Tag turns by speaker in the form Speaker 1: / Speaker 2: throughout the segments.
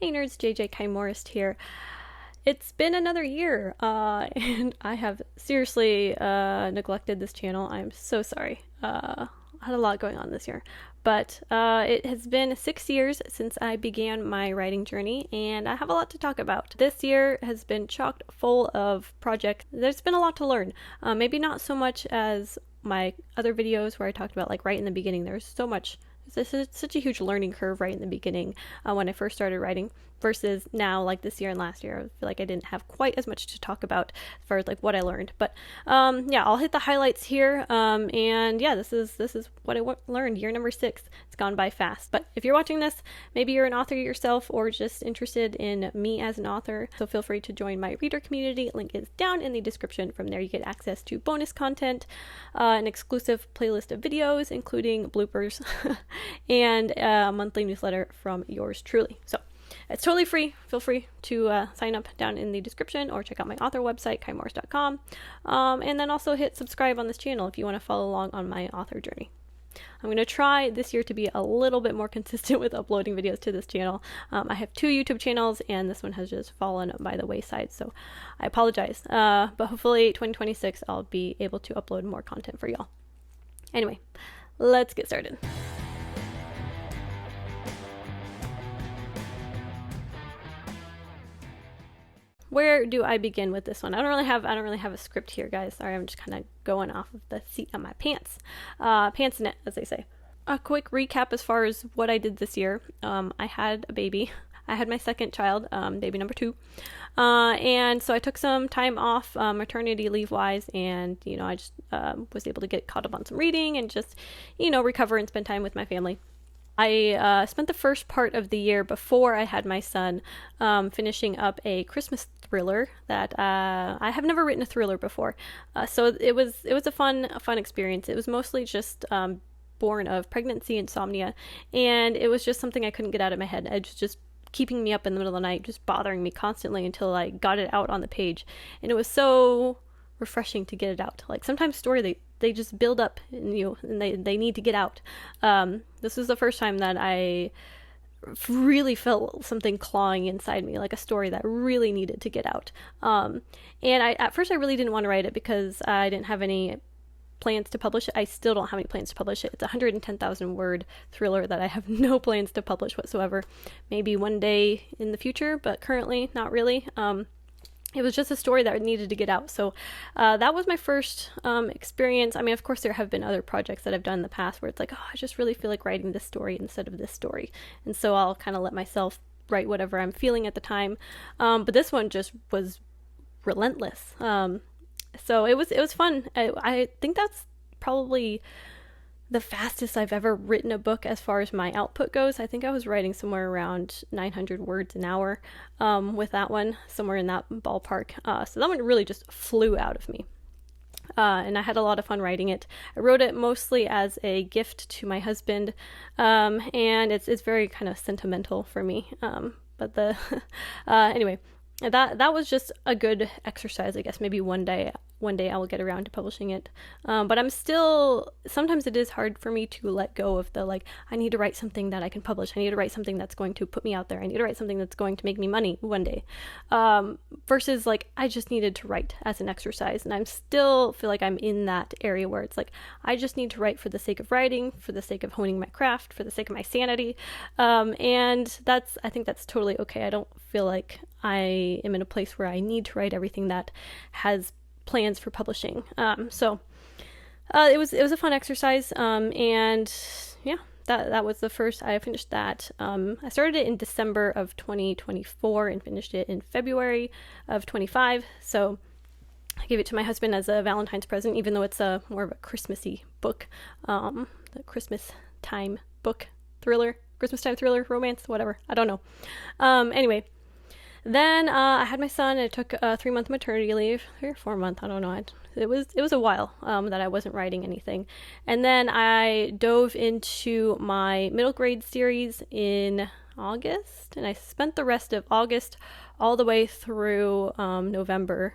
Speaker 1: Hey nerds, JJ Morist here. It's been another year, and I have seriously neglected this channel. I'm so sorry. I had a lot going on this year. But it has been 6 years since I began my writing journey, and I have a lot to talk about. This year has been chock full of projects. There's been a lot to learn. Maybe not so much as my other videos where I talked about like right in the beginning. There's so much. This is such a huge learning curve right in the beginning when I first started writing versus now, like this year and last year. I feel like I didn't have quite as much to talk about as far as like what I learned. But yeah, I'll hit the highlights here. And yeah, this is what I learned. Year number 6. It's gone by fast. But if you're watching this, maybe you're an author yourself or just interested in me as an author. So feel free to join my reader community. Link is down in the description. From there, you get access to bonus content, an exclusive playlist of videos, including bloopers, and a monthly newsletter from yours truly. So it's totally free. Feel free to sign up down in the description or check out my author website, kaimorris.com. And then also hit subscribe on this channel if you want to follow along on my author journey. I'm going to try this year to be a little bit more consistent with uploading videos to this channel. I have 2 YouTube channels and this one has just fallen by the wayside, so I apologize. But hopefully 2026 I'll be able to upload more content for y'all. Anyway, let's get started. Where do I begin with this one? I don't really have a script here, guys. Sorry, I'm just kind of going off of the seat of my pants. Pants in it, as they say. A quick recap as far as what I did this year. I had a baby. I had my second child, baby number 2. And so I took some time off, maternity leave wise, and, I just was able to get caught up on some reading and just, recover and spend time with my family. I spent the first part of the year before I had my son finishing up a Christmas thriller that I have never written a thriller before. So it was a fun experience. It was mostly just born of pregnancy insomnia, and it was just something I couldn't get out of my head. It was just keeping me up in the middle of the night, just bothering me constantly until I got it out on the page. And it was so refreshing to get it out. Like sometimes story they just build up in you and they need to get out. This was the first time that I really felt something clawing inside me, like a story that really needed to get out. And at first I really didn't want to write it because I didn't have any plans to publish it. I still don't have any plans to publish it. It's a 110,000 word thriller that I have no plans to publish whatsoever. Maybe one day in the future, but currently not really. It was just a story that needed to get out. So that was my first experience. I mean, of course, there have been other projects that I've done in the past where it's like, oh, I just really feel like writing this story instead of this story. And so I'll kind of let myself write whatever I'm feeling at the time. But this one just was relentless. So it was fun. I think that's probably the fastest I've ever written a book as far as my output goes. I think I was writing somewhere around 900 words an hour with that one, somewhere in that ballpark. So that one really just flew out of me. And I had a lot of fun writing it. I wrote it mostly as a gift to my husband, and it's very kind of sentimental for me. But the anyway, that was just a good exercise, I guess. Maybe one day I will get around to publishing it. But I'm still, sometimes it is hard for me to let go of the, like, I need to write something that I can publish. I need to write something that's going to put me out there. I need to write something that's going to make me money one day. Versus like, I just needed to write as an exercise. And I'm still feel like I'm in that area where it's like, I just need to write for the sake of writing, for the sake of honing my craft, for the sake of my sanity. And I think that's totally okay. I don't feel like I am in a place where I need to write everything that has plans for publishing. So it was a fun exercise. And yeah, that was the first. I finished that. I started it in December of 2024 and finished it in February of 25. So I gave it to my husband as a Valentine's present, even though it's more of a Christmassy book, the Christmas time book, thriller, Christmas time thriller, romance, whatever. I don't know. Anyway. Then I had my son. I took a 3-month maternity leave, 3 or 4 months, I don't know. It was a while that I wasn't writing anything. And then I dove into my middle grade series in August, and I spent the rest of August all the way through November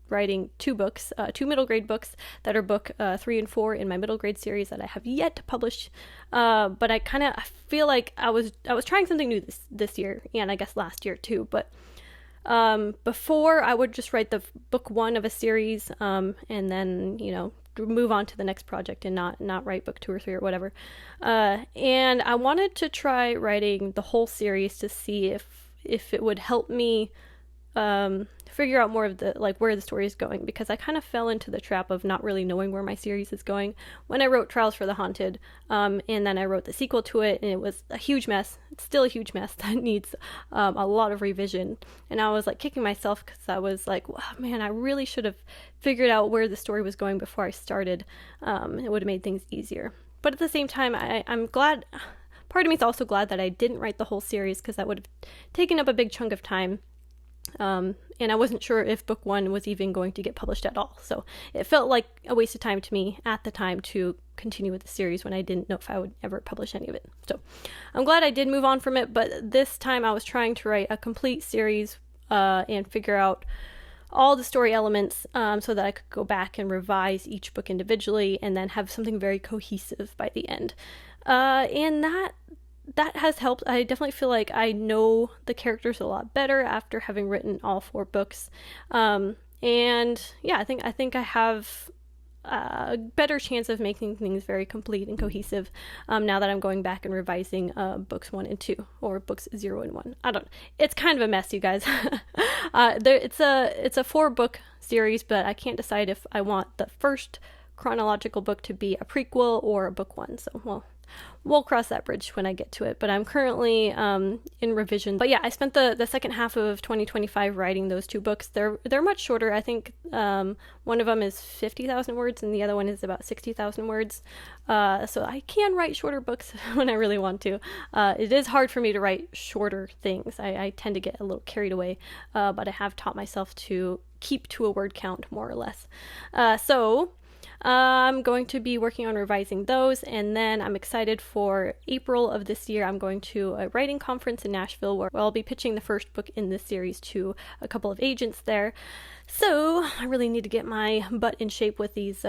Speaker 1: writing two books, two middle grade books that are book 3 and 4 in my middle grade series that I have yet to publish. But I feel like I was trying something new this year, and I guess last year too. But before, I would just write the book 1 of a series, and then move on to the next project and not write book 2 or 3 or whatever. And I wanted to try writing the whole series to see if it would help me figure out more of the where the story is going, because I kind of fell into the trap of not really knowing where my series is going when I wrote Trials for the Haunted, and then I wrote the sequel to it, and it was a huge mess. It's still a huge mess that needs a lot of revision, and I was kicking myself because I was like, wow, man, I really should have figured out where the story was going before I started. It would have made things easier. But at the same time, I'm glad. Part of me is also glad that I didn't write the whole series, because that would have taken up a big chunk of time. And I wasn't sure if book 1 was even going to get published at all. So it felt like a waste of time to me at the time to continue with the series when I didn't know if I would ever publish any of it. So I'm glad I did move on from it, but this time I was trying to write a complete series and figure out all the story elements so that I could go back and revise each book individually and then have something very cohesive by the end. And that has helped. I definitely feel like I know the characters a lot better after having written all 4 books. And yeah, I think I have a better chance of making things very complete and cohesive now that I'm going back and revising books 1 and 2, or books 0 and 1. It's kind of a mess, you guys. It's a 4-book series, but I can't decide if I want the first chronological book to be a prequel or a book 1. So, we'll cross that bridge when I get to it, but I'm currently in revision. But yeah, I spent the second half of 2025 writing those 2 books. They're much shorter. I think one of them is 50,000 words and the other one is about 60,000 words. So I can write shorter books when I really want to. It is hard for me to write shorter things. I tend to get a little carried away, but I have taught myself to keep to a word count, more or less. So I'm going to be working on revising those, and then I'm excited for April of this year. I'm going to a writing conference in Nashville where I'll be pitching the first book in this series to a couple of agents there. So I really need to get my butt in shape with these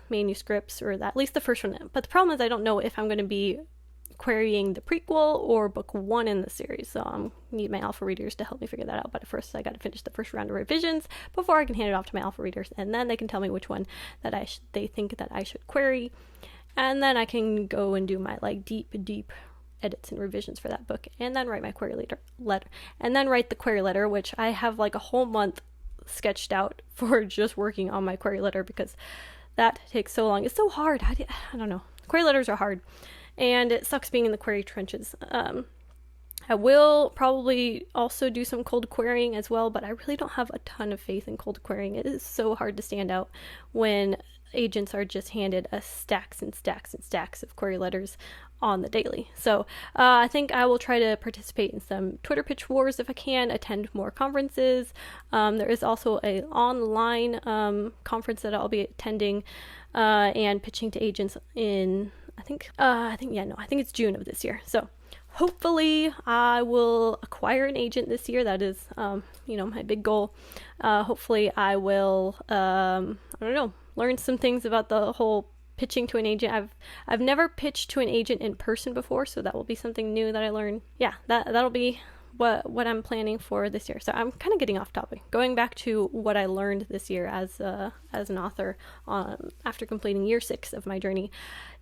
Speaker 1: manuscripts, or at least the first one. But the problem is I don't know if I'm going to be querying the prequel or book 1 in the series, so I need my alpha readers to help me figure that out. But first I got to finish the first round of revisions before I can hand it off to my alpha readers, and then they can tell me which one that they think that I should query, and then I can go and do my deep edits and revisions for that book, and then write my query letter, and then write the query letter, which I have a whole month sketched out for just working on my query letter, because that takes so long. It's so hard. I don't know. Query letters are hard. And it sucks being in the query trenches. I will probably also do some cold querying as well, but I really don't have a ton of faith in cold querying. It is so hard to stand out when agents are just handed stacks and stacks and stacks of query letters on the daily. So I think I will try to participate in some Twitter pitch wars if I can, attend more conferences. There is also an online conference that I'll be attending and pitching to agents in I think it's June of this year. So hopefully I will acquire an agent this year. That is, my big goal. Hopefully I will, learn some things about the whole pitching to an agent. I've never pitched to an agent in person before, so that will be something new that I learn. Yeah, that'll be what I'm planning for this year. So I'm kind of getting off topic. Going back to what I learned this year as an author after completing year 6 of my journey,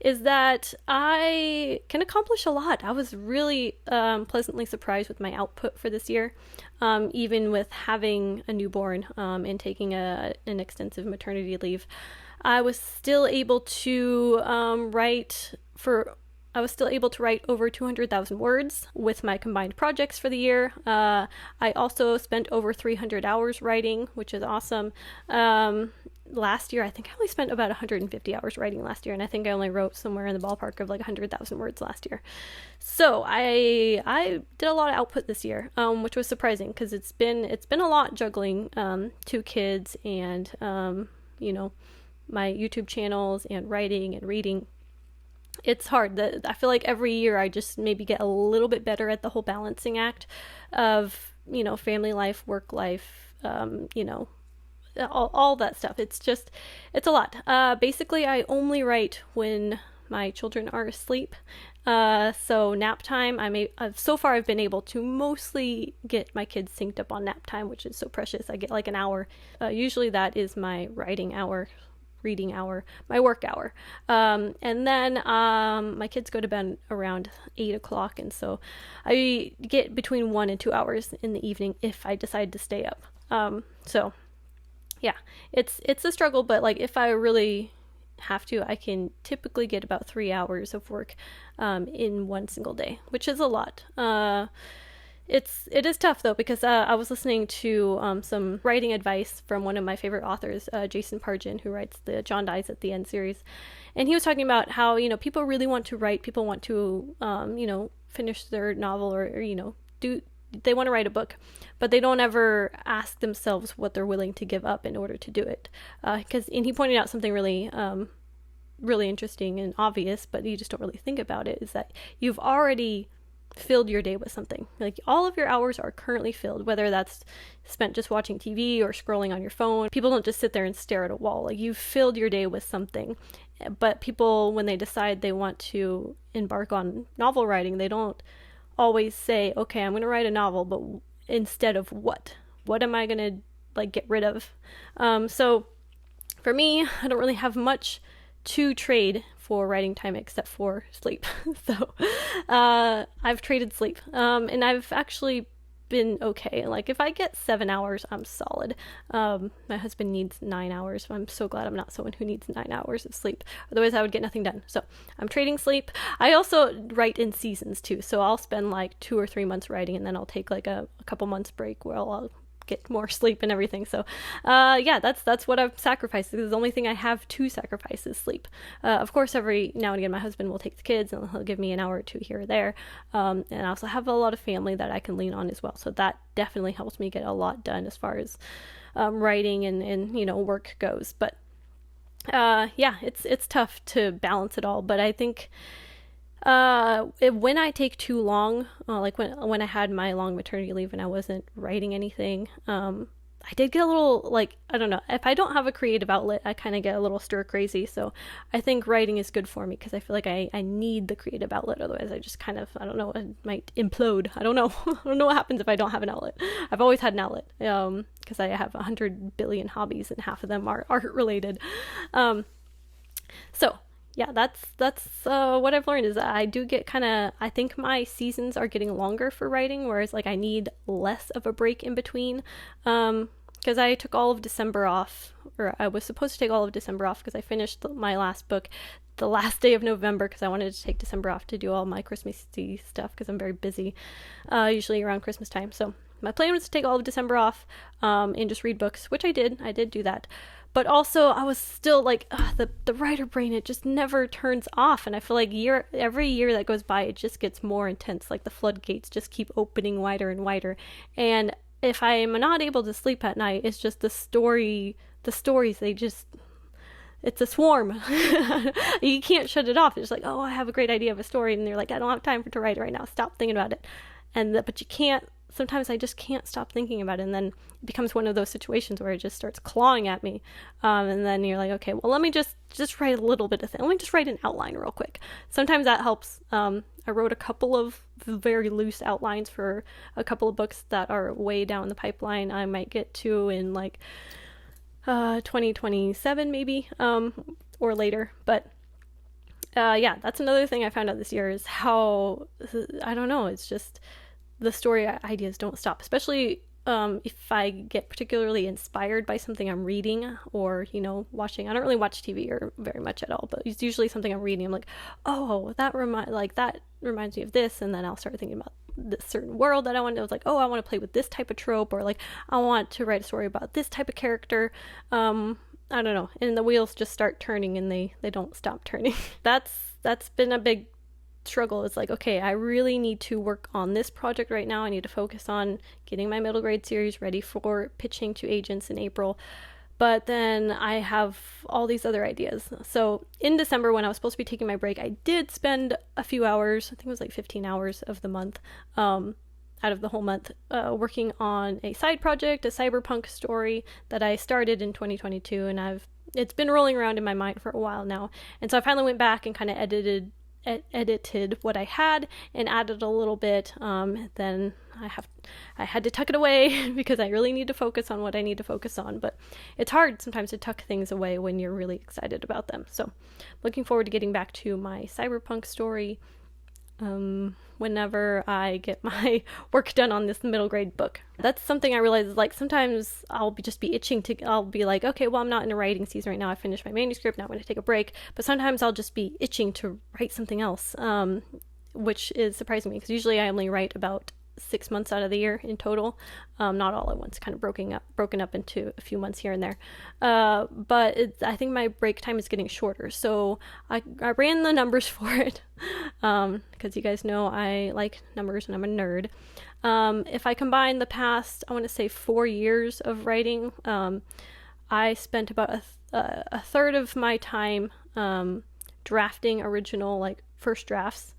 Speaker 1: is that I can accomplish a lot. I was really pleasantly surprised with my output for this year, even with having a newborn and taking an extensive maternity leave. I was still able to write over 200,000 words with my combined projects for the year. I also spent over 300 hours writing, which is awesome. Last year, I think I only spent about 150 hours writing last year, and I think I only wrote somewhere in the ballpark of 100,000 words last year. So I did a lot of output this year, which was surprising because it's been a lot juggling 2 kids and my YouTube channels and writing and reading. It's hard. I feel like every year I just maybe get a little bit better at the whole balancing act of, family life, work life, all that stuff. It's a lot. Basically, I only write when my children are asleep. So nap time, so far I've been able to mostly get my kids synced up on nap time, which is so precious. I get like an hour. Usually that is my writing hour, reading hour, my work hour. And then my kids go to bed around 8 o'clock, and so I get between 1 and 2 hours in the evening if I decide to stay up. So yeah, it's a struggle, but like if I really have to, I can typically get about 3 hours of work in one single day, which is a lot. It is tough though, because I was listening to some writing advice from one of my favorite authors, Jason Pargin, who writes the John Dies at the End series, and he was talking about how people really want to write, people want to finish their novel or they want to write a book, but they don't ever ask themselves what they're willing to give up in order to do it. And he pointed out something really really interesting and obvious, but you just don't really think about it, is that you've already filled your day with something. Like all of your hours are currently filled, whether that's spent just watching TV or scrolling on your phone. People don't just sit there and stare at a wall. Like you've filled your day with something. But people, when they decide they want to embark on novel writing, they don't always say, okay, I'm going to write a novel, but instead of what am I going to like get rid of? So for me, I don't really have much to trade for writing time except for sleep. So I've traded sleep, and I've actually been okay. Like if I get 7 hours, I'm solid. My husband needs 9 hours. I'm so glad I'm not someone who needs 9 hours of sleep. Otherwise I would get nothing done. So I'm trading sleep. I also write in seasons too. So I'll spend like 2 or 3 months writing, and then I'll take like a couple months break where I'll get more sleep and everything. So yeah, that's what I've sacrificed. The only thing I have to sacrifice is sleep. Of course, every now and again my husband will take the kids and he'll give me an hour or two here or there, and I also have a lot of family that I can lean on as well, so that definitely helps me get a lot done as far as writing and work goes. But yeah, it's tough to balance it all, but I think when I take too long, like when I had my long maternity leave and I wasn't writing anything, I did get a little, like, I don't know, if I don't have a creative outlet, I kind of get a little stir crazy. So I think writing is good for me because I feel like I need the creative outlet. Otherwise I just kind of, I don't know, I might implode. I don't know. I don't know what happens if I don't have an outlet. I've always had an outlet, because I have 100 billion hobbies and half of them are art related. So yeah, that's what I've learned, is that I do get I think my seasons are getting longer for writing, whereas like I need less of a break in between. Because I took all of December off, or I was supposed to take all of December off because I finished my last book the last day of November, because I wanted to take December off to do all my Christmassy stuff because I'm very busy, usually around Christmas time. So my plan was to take all of December off and just read books, which I did do that. But also I was still like, the writer brain, it just never turns off. And I feel like every year that goes by, it just gets more intense. Like the floodgates just keep opening wider and wider. And if I am not able to sleep at night, it's just the stories, it's a swarm. You can't shut it off. It's like, oh, I have a great idea of a story. And they're like, I don't have time to write it right now. Stop thinking about it. But you can't. Sometimes I just can't stop thinking about it, and then it becomes one of those situations where it just starts clawing at me, and then you're like, okay, well, let me just write a little bit of thing. Let me just write an outline real quick. Sometimes that helps. I wrote a couple of very loose outlines for a couple of books that are way down the pipeline. I might get to in like 2027 maybe, or later, but yeah, that's another thing I found out this year, is how, I don't know, it's just the story ideas don't stop, especially if I get particularly inspired by something I'm reading or, watching. I don't really watch TV or very much at all, but it's usually something I'm reading. I'm like, oh, that reminds me of this, and then I'll start thinking about this certain world that I want. I was like, oh, I want to play with this type of trope, or like I want to write a story about this type of character. I don't know, and the wheels just start turning, and they don't stop turning. That's been a big struggle. It's like, okay, I really need to work on this project right now. I need to focus on getting my middle grade series ready for pitching to agents in April, but then I have all these other ideas. So in December, when I was supposed to be taking my break, I did spend a few hours, I think it was like 15 hours of the month, out of the whole month working on a side project, a cyberpunk story that I started in 2022, and it's been rolling around in my mind for a while now. And so I finally went back and kind of edited what I had and added a little bit. Then I had to tuck it away because I really need to focus on what I need to focus on. But it's hard sometimes to tuck things away when you're really excited about them. So looking forward to getting back to my cyberpunk story whenever I get my work done on this middle grade book. That's something I realize is like sometimes I'll be itching I'll be like, okay, well, I'm not in a writing season right now. I finished my manuscript. Now I'm going to take a break. But sometimes I'll just be itching to write something else, which is surprising me because usually I only write about 6 months out of the year in total, not all at once, kind of broken up into a few months here and there. But I think my break time is getting shorter, so I ran the numbers for it because you guys know I like numbers and I'm a nerd. If I combine the past, I want to say 4 years of writing, I spent about a third of my time drafting original, like first drafts.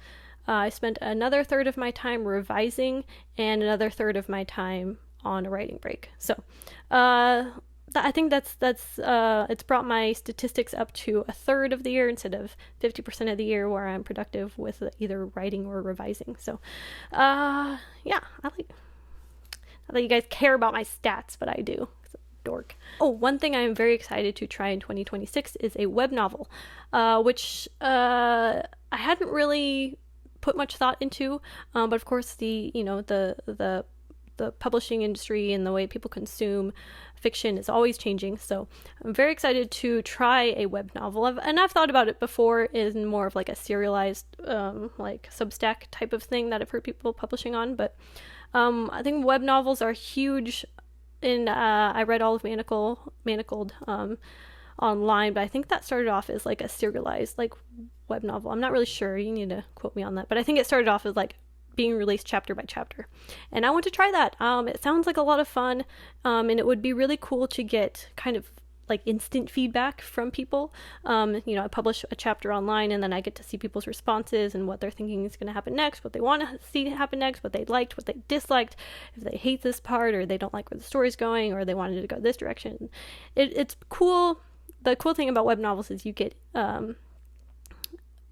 Speaker 1: I spent another third of my time revising and another third of my time on a writing break. So I think that's it's brought my statistics up to a third of the year instead of 50% of the year where I'm productive with either writing or revising. So yeah, not that you guys care about my stats, but I do. Dork. Oh, one thing I'm very excited to try in 2026 is a web novel, which I hadn't really put much thought into, but of course the publishing industry and the way people consume fiction is always changing. So I'm very excited to try a web novel. I've thought about it before in more of like a serialized like Substack type of thing that I've heard people publishing on, but I think web novels are huge. I read all of Manacled online, but I think that started off as like a serialized like web novel. I'm not really sure. You need to quote me on that, but I think it started off as like being released chapter by chapter, and I want to try that. It sounds like a lot of fun, and it would be really cool to get kind of like instant feedback from people. I publish a chapter online and then I get to see people's responses and what they're thinking is going to happen next, what they want to see happen next, what they liked, what they disliked, if they hate this part or they don't like where the story's going or they wanted to go this direction. It's cool. The cool thing about web novels is you get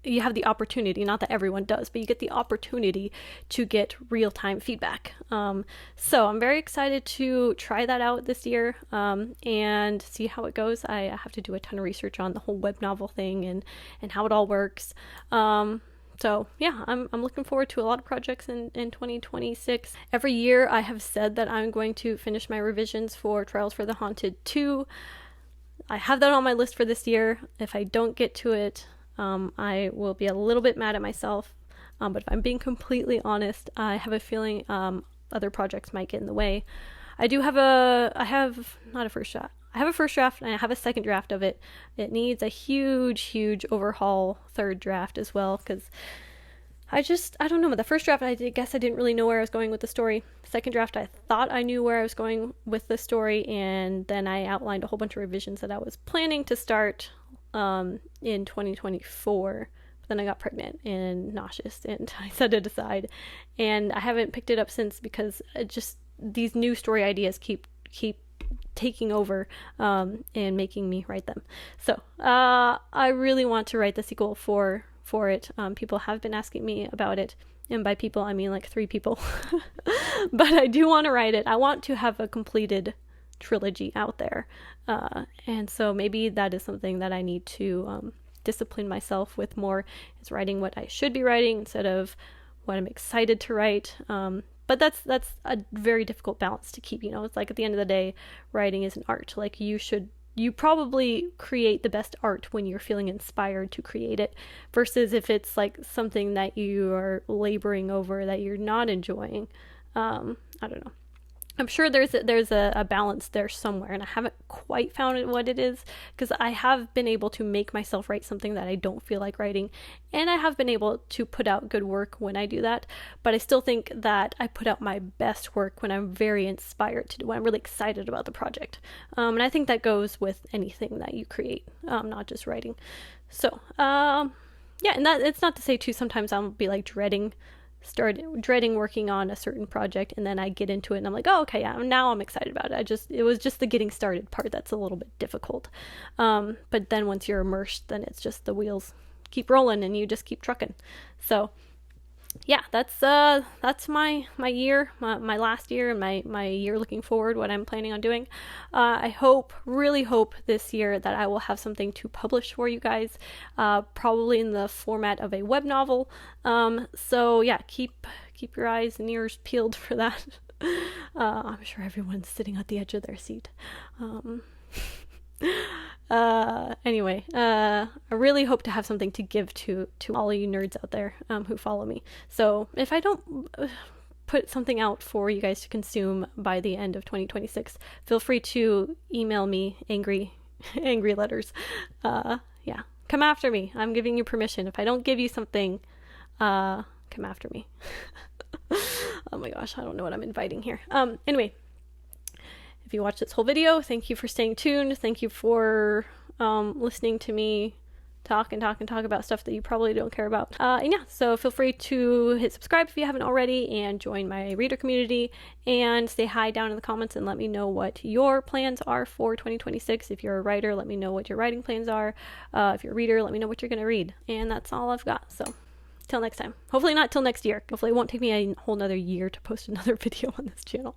Speaker 1: you have the opportunity, not that everyone does, but you get the opportunity to get real-time feedback. So I'm very excited to try that out this year and see how it goes. I have to do a ton of research on the whole web novel thing and how it all works. So yeah, I'm looking forward to a lot of projects in 2026. Every year I have said that I'm going to finish my revisions for Trials for the Haunted 2. I have that on my list for this year. If I don't get to it, I will be a little bit mad at myself, but if I'm being completely honest, I have a feeling other projects might get in the way. I have a first draft and I have a second draft of it. It needs a huge overhaul third draft as well, because I don't know. The first draft, I guess I didn't really know where I was going with the story. Second draft, I thought I knew where I was going with the story, and then I outlined a whole bunch of revisions that I was planning to start in 2024. But then I got pregnant and nauseous, and I set it aside, and I haven't picked it up since because these new story ideas keep taking over and making me write them. So I really want to write the sequel for it. People have been asking me about it, and by people I mean like 3 people. But I do want to write it. I want to have a completed trilogy out there, and so maybe that is something that I need to discipline myself with more, is writing what I should be writing instead of what I'm excited to write. But that's a very difficult balance to keep. It's like at the end of the day, writing is an art. Like you probably create the best art when you're feeling inspired to create it, versus if it's like something that you are laboring over that you're not enjoying. I don't know. I'm sure there's a balance there somewhere, and I haven't quite found what it is, because I have been able to make myself write something that I don't feel like writing, and I have been able to put out good work when I do that, but I still think that I put out my best work when I'm very inspired to do, when I'm really excited about the project. And I think that goes with anything that you create, not just writing. So, yeah, and that it's not to say too, sometimes I'll be like dreading start dreading working on a certain project, and then I get into it and I'm like, oh, okay, yeah, now I'm excited about it. It was just the getting started part that's a little bit difficult. But then once you're immersed, then it's just the wheels keep rolling and you just keep trucking. So yeah, that's my year, my last year, and my year looking forward, what I'm planning on doing. I really hope this year that I will have something to publish for you guys, probably in the format of a web novel. So yeah, keep your eyes and ears peeled for that. I'm sure everyone's sitting at the edge of their seat. Anyway, I really hope to have something to give to all of you nerds out there who follow me. So if I don't put something out for you guys to consume by the end of 2026, feel free to email me angry letters. Yeah, come after me. I'm giving you permission. If I don't give you something, come after me. Oh my gosh, I don't know what I'm inviting here. Anyway, if you watched this whole video, thank you for staying tuned. Thank you for listening to me talk about stuff that you probably don't care about. And yeah, so feel free to hit subscribe if you haven't already, and join my reader community, and say hi down in the comments and let me know what your plans are for 2026. If you're a writer, let me know what your writing plans are. If you're a reader, let me know what you're going to read. And that's all I've got. So till next time. Hopefully not till next year. Hopefully it won't take me a whole nother year to post another video on this channel.